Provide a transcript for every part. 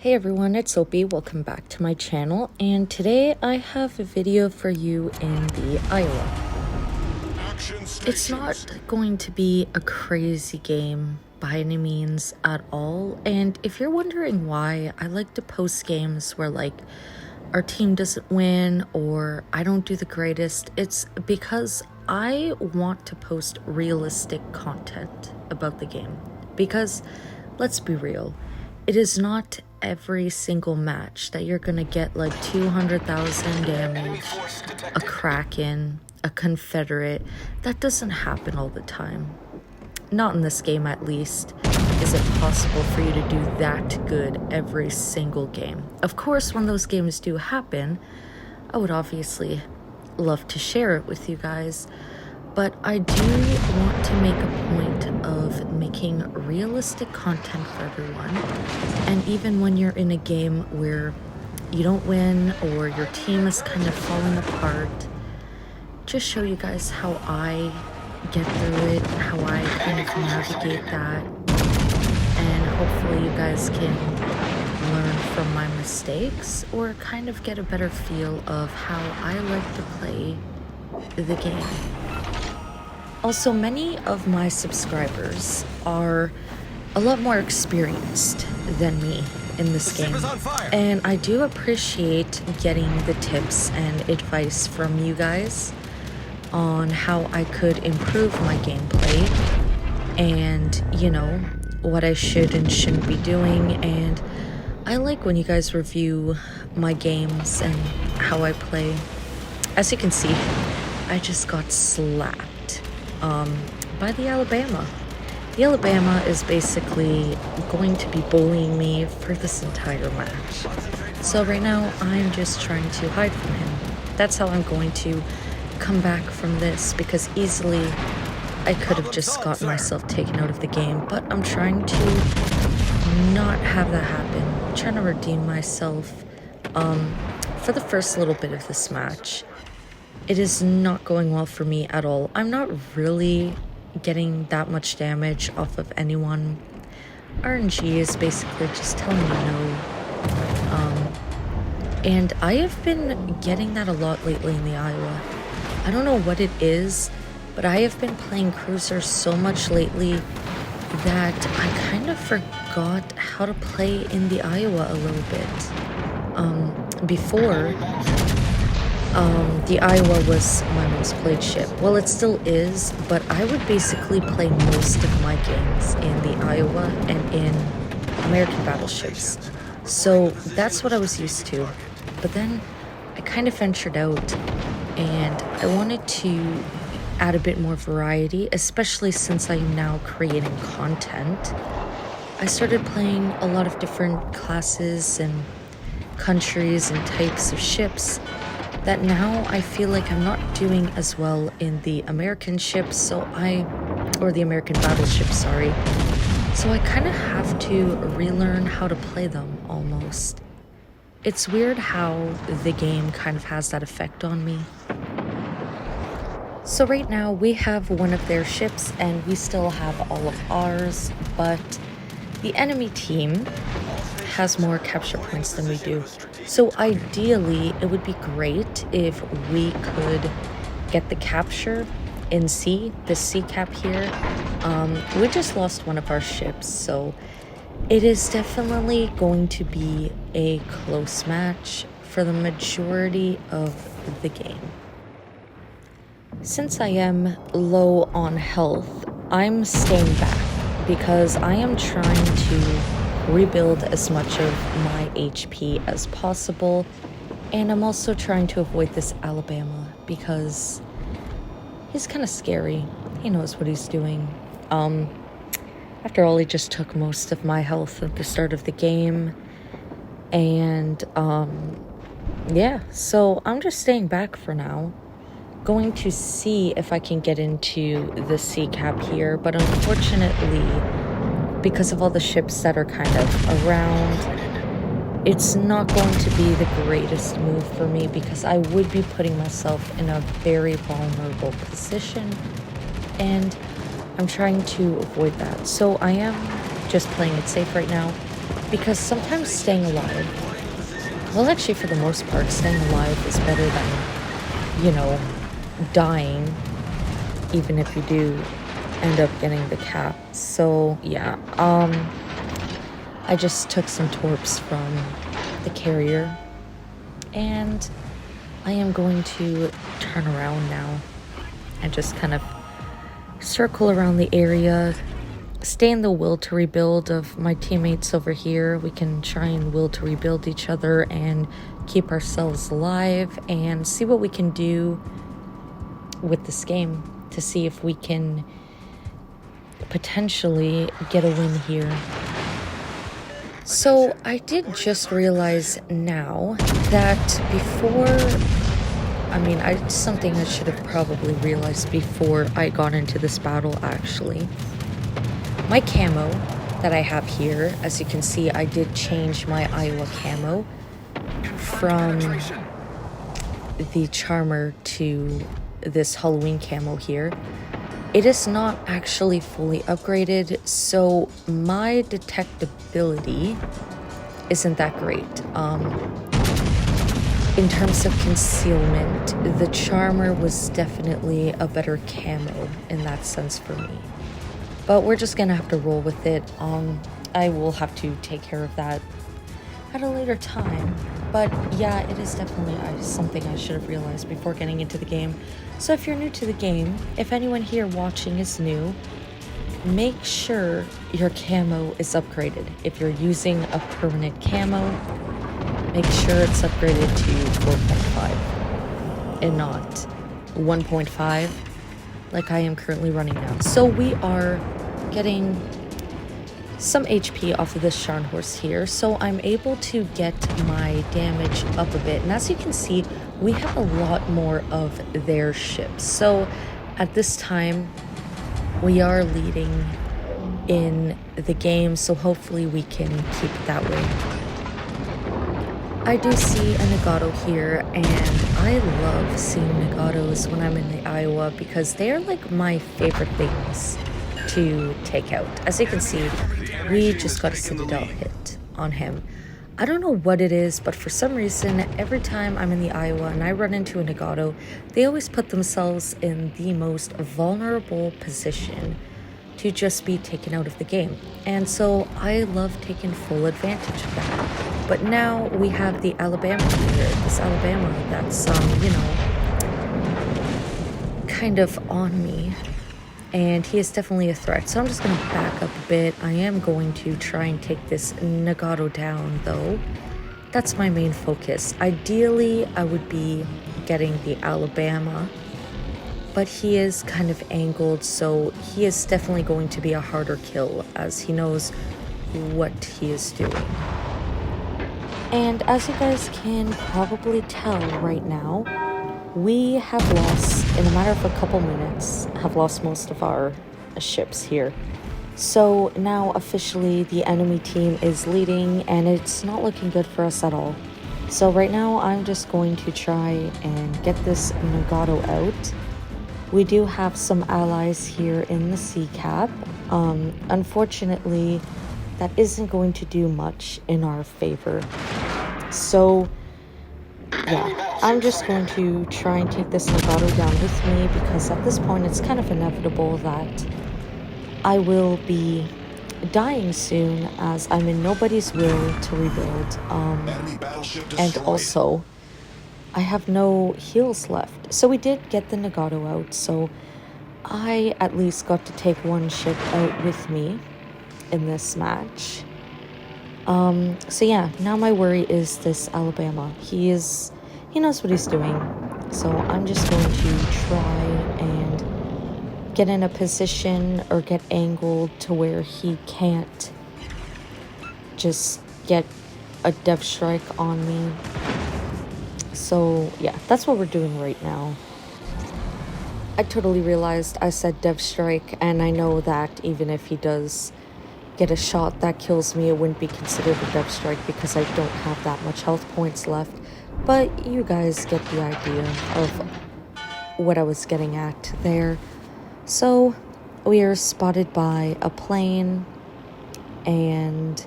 Hey everyone, it's Opie. Welcome back to my channel, and today I have a video for you in the Iowa. It's not going to be a crazy game by any means at all, and if you're wondering why I like to post games where like our team doesn't win or I don't do the greatest, it's because I want to post realistic content about the game. Because let's be real, it is not every single match that you're gonna get like 200,000 damage, a Kraken, a Confederate. That doesn't happen all the time. Not in this game, at least. Is it possible for you to do that good every single game? Of course, when those games do happen, I would obviously love to share it with you guys, but I do want to make a point of making realistic content for everyone. And even when you're in a game where you don't win or your team is kind of falling apart, just show you guys how I get through it, how I kind of navigate that, and hopefully you guys can learn from my mistakes or kind of get a better feel of how I like to play the game. Also, many of my subscribers are a lot more experienced than me in this game, and I do appreciate getting the tips and advice from you guys on how I could improve my gameplay and, you know, what I should and shouldn't be doing. And I like when you guys review my games and how I play. As you can see, I just got slapped by the Alabama. The Alabama is basically going to be bullying me for this entire match. So right now, I'm just trying to hide from him. That's how I'm going to come back from this, because easily I could have just gotten myself taken out of the game, but I'm trying to not have that happen. I'm trying to redeem myself. For the first little bit of this match, it is not going well for me at all. I'm not really getting that much damage off of anyone. RNG is basically just telling me no. And I have been getting that a lot lately in the Iowa. I don't know what it is, but I have been playing Cruiser so much lately that I kind of forgot how to play in the Iowa a little bit. Before, the Iowa was my most played ship. Well, it still is, but I would basically play most of my games in the Iowa and in American battleships. So that's what I was used to. But then I kind of ventured out and I wanted to add a bit more variety, especially since I'm now creating content. I started playing a lot of different classes and countries and types of ships that now I feel like I'm not doing as well in the American ships, or the American battleships, sorry. So I kind of have to relearn how to play them almost. It's weird how the game kind of has that effect on me. So right now we have one of their ships and we still have all of ours, but the enemy team has more capture points than we do. So ideally, it would be great if we could get the capture in C, the C cap here. We just lost one of our ships, so it is definitely going to be a close match for the majority of the game. Since I am low on health, I'm staying back because I am trying to rebuild as much of my HP as possible, and I'm also trying to avoid this Alabama because he's kind of scary. He knows what he's doing. After all, he just took most of my health at the start of the game, and yeah, so I'm just staying back for now. Going to see if I can get into the sea cap here, but unfortunately, because of all the ships that are kind of around, it's not going to be the greatest move for me because I would be putting myself in a very vulnerable position, and I'm trying to avoid that. So I am just playing it safe right now. because sometimes staying alive, well, actually, for the most part, staying alive is better than, you know, dying, even if you do end up getting the cap. So, yeah, I just took some torps from the carrier, and I am going to turn around now and just kind of circle around the area, stay in the will to rebuild of my teammates over here. We can try and will to rebuild each other and keep ourselves alive and see what we can do with this game to see if we can potentially get a win here. So I did just realize now that it's something I should have probably realized before I got into this battle actually. My camo that I have here, as you can see, I did change my Iowa camo from the Charmer to this Halloween camo here. It is not actually fully upgraded, so my detectability isn't that great. In terms of concealment, the Charmer was definitely a better camo in that sense for me. But we're just gonna have to roll with it. I will have to take care of that at a later time. But yeah, it is definitely something I should have realized before getting into the game. So if you're new to the game, if anyone here watching is new, make sure your camo is upgraded. If you're using a permanent camo, make sure it's upgraded to 4.5 and not 1.5 like I am currently running now. So we are getting some HP off of this Scharnhorst here, so I'm able to get my damage up a bit. And as you can see, we have a lot more of their ships. So at this time, we are leading in the game, so hopefully we can keep it that way. I do see a Nagato here, and I love seeing Nagatos when I'm in the Iowa because they are like my favorite things to take out. As you can see, we just got a Citadel hit on him. I don't know what it is, but for some reason, every time I'm in the Iowa and I run into a Nagato, they always put themselves in the most vulnerable position to just be taken out of the game. And so I love taking full advantage of that. But now we have the Alabama here, this Alabama that's, kind of on me. And he is definitely a threat. So I'm just going to back up a bit. I am going to try and take this Nagato down, though. That's my main focus. Ideally, I would be getting the Alabama, but he is kind of angled, so he is definitely going to be a harder kill as he knows what he is doing. And as you guys can probably tell right now, we have lost, in a matter of a couple minutes, have lost most of our ships here. So now officially the enemy team is leading and it's not looking good for us at all. So right now I'm just going to try and get this Nagato out. We do have some allies here in the sea cap. Unfortunately, that isn't going to do much in our favor. So yeah, I'm just going to try and take this Nagato down with me because at this point it's kind of inevitable that I will be dying soon as I'm in nobody's will to rebuild. And also, I have no heals left. So we did get the Nagato out, so I at least got to take one ship out with me in this match. So yeah, now my worry is this Alabama. He knows what he's doing. So I'm just going to try and get in a position or get angled to where he can't just get a dev strike on me. So yeah, that's what we're doing right now. I totally realized I said dev strike, and I know that even if he does get a shot that kills me, it wouldn't be considered a dev strike because I don't have that much health points left. But you guys get the idea of what I was getting at there. So we are spotted by a plane, and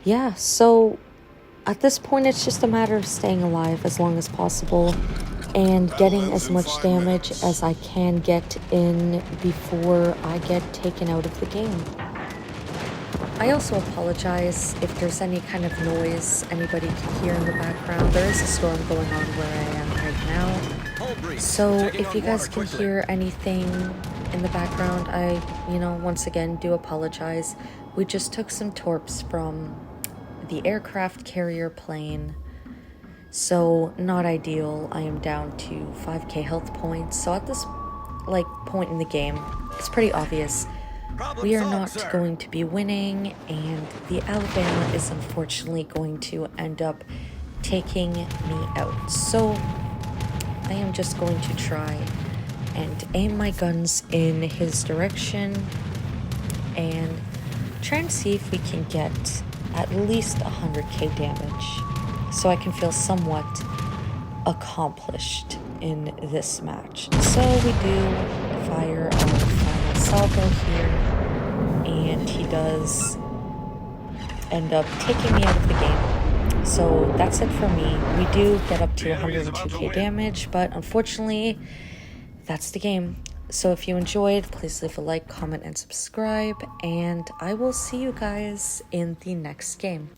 yeah, so at this point, it's just a matter of staying alive as long as possible and getting as much damage as I can get in before I get taken out of the game. I also apologize if there's any kind of noise anybody can hear in the background. There is a storm going on where I am right now. So if you guys can hear anything in the background, I, once again do apologize. We just took some torps from the aircraft carrier plane. So not ideal. I am down to 5k health points. So at this point in the game, it's pretty obvious we are not going to be winning, and the Alabama is unfortunately going to end up taking me out. So I am just going to try and aim my guns in his direction and try and see if we can get at least 100k damage so I can feel somewhat accomplished in this match. So we do fire our final salvo here, and he does end up taking me out of the game. So that's it for me. We do get up to 102k damage, but unfortunately, that's the game. So if you enjoyed, please leave a like, comment, and subscribe, and I will see you guys in the next game.